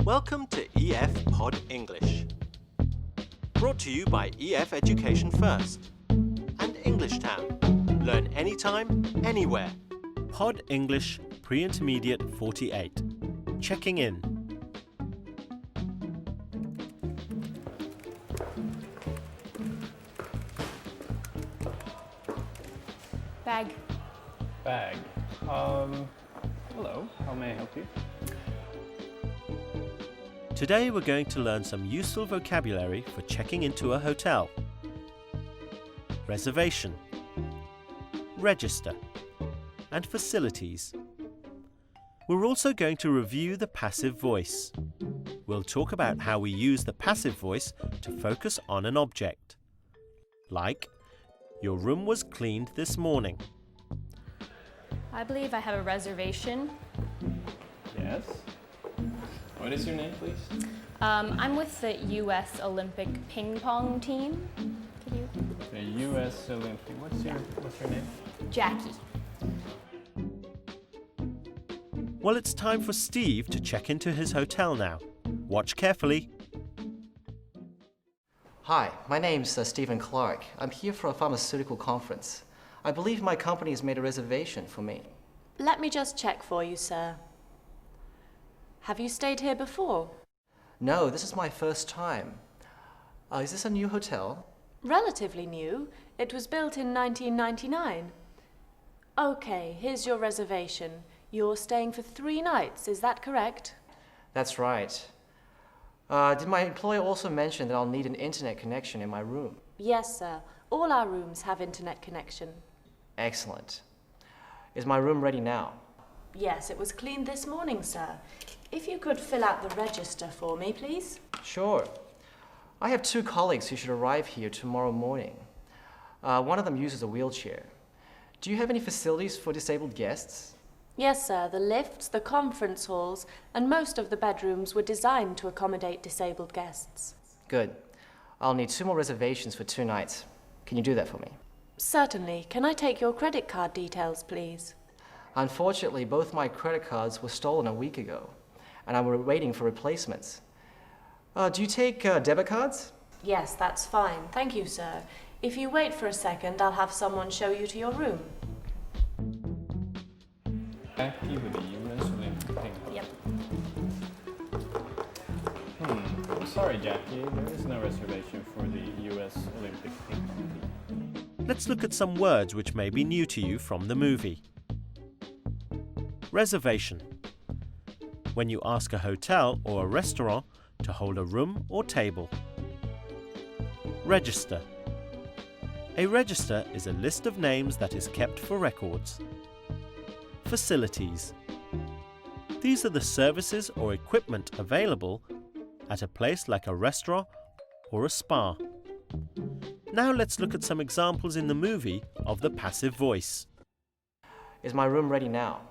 Welcome to EF Pod English. Brought to you by EF Education First and Englishtown. Learn anytime, anywhere. Pod English Pre-Intermediate 48. Checking in. Bag. Bag. Hello, how may I help you? Today we're going to learn some useful vocabulary for checking into a hotel. Reservation, register, and facilities. We're also going to review the passive voice. We'll talk about how we use the passive voice to focus on an object. Like, your room was cleaned this morning. I believe I have a reservation. Yes. What is your name, please? I'm with the U.S. Olympic ping pong team. Could you? The U.S. Olympic. What's your name? Jackie. Well, it's time for Steve to check into his hotel now. Watch carefully. Hi, my name's Stephen Clark. I'm here for a pharmaceutical conference. I believe my company has made a reservation for me. Let me just check for you, sir. Have you stayed here before? No, this is my first time. Is this a new hotel? Relatively new. It was built in 1999. Okay, here's your reservation. You're staying for 3 nights, is that correct? That's right. Did my employer also mention that I'll need an internet connection in my room? Yes, sir. All our rooms have internet connection. Excellent. Is my room ready now? Yes, it was cleaned this morning, sir. If you could fill out the register for me, please. Sure. I have 2 colleagues who should arrive here tomorrow morning. One of them uses a wheelchair. Do you have any facilities for disabled guests? Yes, sir. The lifts, the conference halls, and most of the bedrooms were designed to accommodate disabled guests. Good. I'll need 2 more reservations for 2 nights. Can you do that for me? Certainly. Can I take your credit card details, please? Unfortunately, both my credit cards were stolen a week ago, and I'm waiting for replacements. Do you take debit cards? Yes, that's fine. Thank you, sir. If you wait for a second, I'll have someone show you to your room. Jackie with the U.S. Olympic ping pong. Yep. I'm sorry, Jackie. There is no reservation for the U.S. Olympic ping pong team. Let's look at some words which may be new to you from the movie. Reservation. When you ask a hotel or a restaurant to hold a room or table. Register. A register is a list of names that is kept for records. Facilities. These are the services or equipment available at a place like a restaurant or a spa. Now let's look at some examples in the movie of the passive voice. Is my room ready now?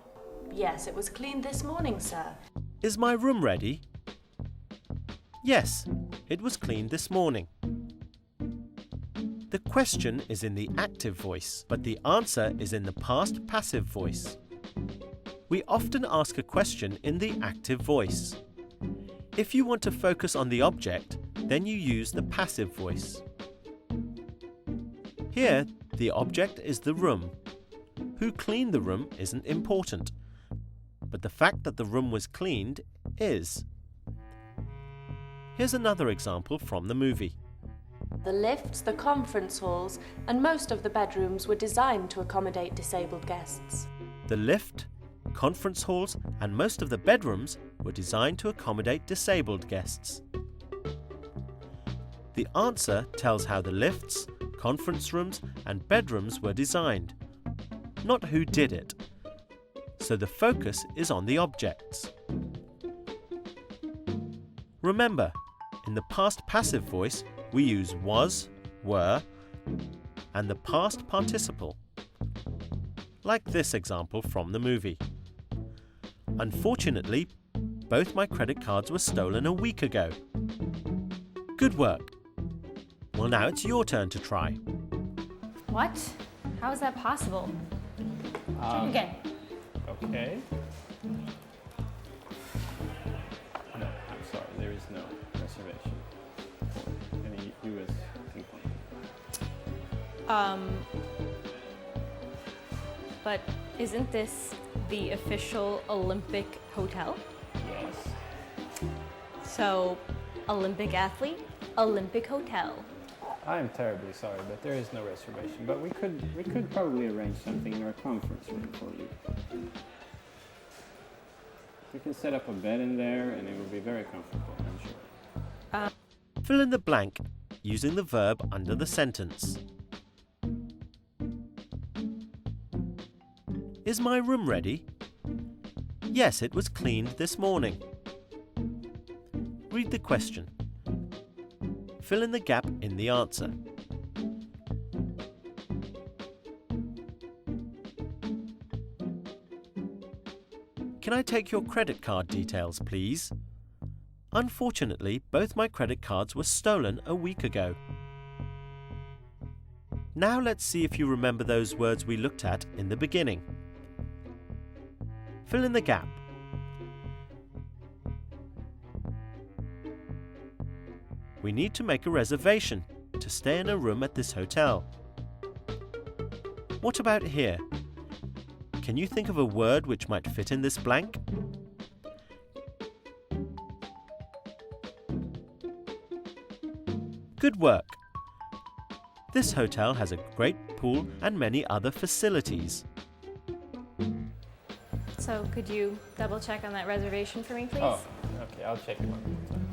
Yes, it was cleaned this morning, sir. Is my room ready? Yes, it was cleaned this morning. The question is in the active voice, but the answer is in the past passive voice. We often ask a question in the active voice. If you want to focus on the object, then you use the passive voice. Here, the object is the room. Who cleaned the room isn't important, but the fact that the room was cleaned is. Here's another example from the movie. The lifts, the conference halls, and most of the bedrooms were designed to accommodate disabled guests. The lift, conference halls, and most of the bedrooms were designed to accommodate disabled guests. The answer tells how the lifts, conference rooms, and bedrooms were designed, not who did it. So the focus is on the objects. Remember, in the past passive voice, we use was, were, and the past participle. Like this example from the movie. Unfortunately, both my credit cards were stolen a week ago. Good work. Well, now it's your turn to try. What? How is that possible? Check again. Okay. No, I'm is no reservation for any US ping pong. But isn't this the official Olympic hotel? Yes. So, Olympic athlete, Olympic hotel. I'm terribly sorry, but there is no reservation. But we could probably arrange something in our conference room for you. We can set up a bed in there, and it will be very comfortable, I'm sure. Fill in the blank using the verb under the sentence. Is my room ready? Yes, it was cleaned this morning. Read the question. Fill in the gap in the answer. Can I take your credit card details, please? Unfortunately, both my credit cards were stolen a week ago. Now let's see if you remember those words we looked at in the beginning. Fill in the gap. We need to make a reservation to stay in a room at this hotel. What about here? Can you think of a word which might fit in this blank? Good work! This hotel has a great pool and many other facilities. So, could you double check on that reservation for me, please? Oh, okay, I'll check it one more time.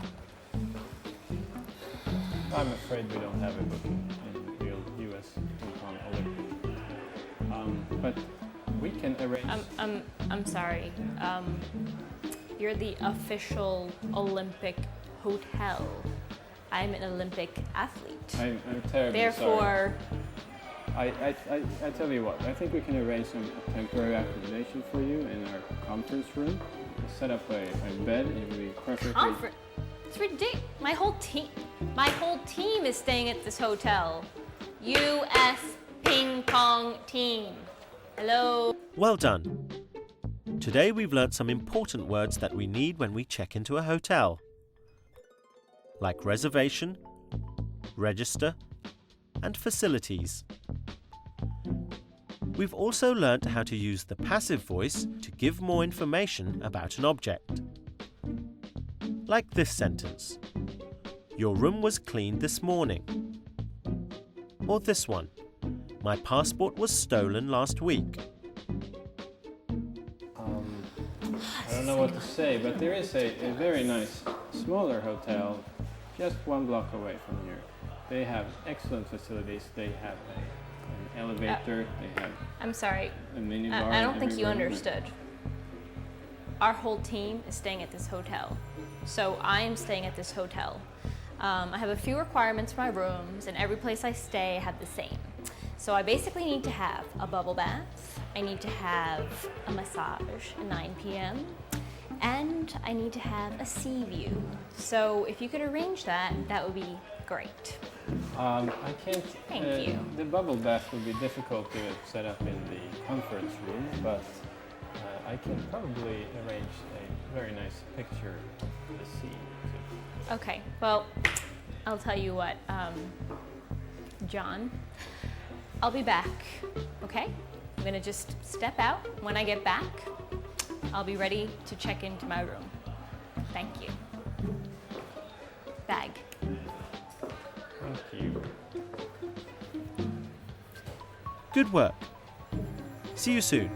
I'm afraid we don't have a booking in the US ping pong Olympic. But we can arrange. I'm sorry. You're the official Olympic hotel. I'm an Olympic athlete. I'm terribly Therefore, sorry. I tell you what, I think we can arrange some temporary accommodation for you in our conference room. We'll set up a bed. It will be perfectly. It's ridiculous. My whole team is staying at this hotel. US ping pong team. Hello. Well done! Today we've learnt some important words that we need when we check into a hotel, like reservation, register, and facilities. We've also learnt how to use the passive voice to give more information about an object. Like this sentence. Your room was cleaned this morning. Or this one. My passport was stolen last week. I don't know what to say, but there is a very nice, smaller hotel just one block away from here. They have excellent facilities. They have an elevator. They have I'm sorry. a mini bar. I don't in think every you room. understood. Our whole team is staying at this hotel. So I'm staying at this hotel. I have a few requirements for my rooms, and every place I stay have the same. So I basically need to have a bubble bath, I need to have a massage at 9 p.m., and I need to have a sea view. So if you could arrange that, that would be great. I can't. Thank you. The bubble bath would be difficult to set up in the conference room, but I can probably arrange a very nice picture of the sea. Okay, well, I'll tell you what, John, I'll be back, okay? I'm gonna just step out. When I get back, I'll be ready to check into my room. Thank you. Bag. Thank you. Good work! See you soon!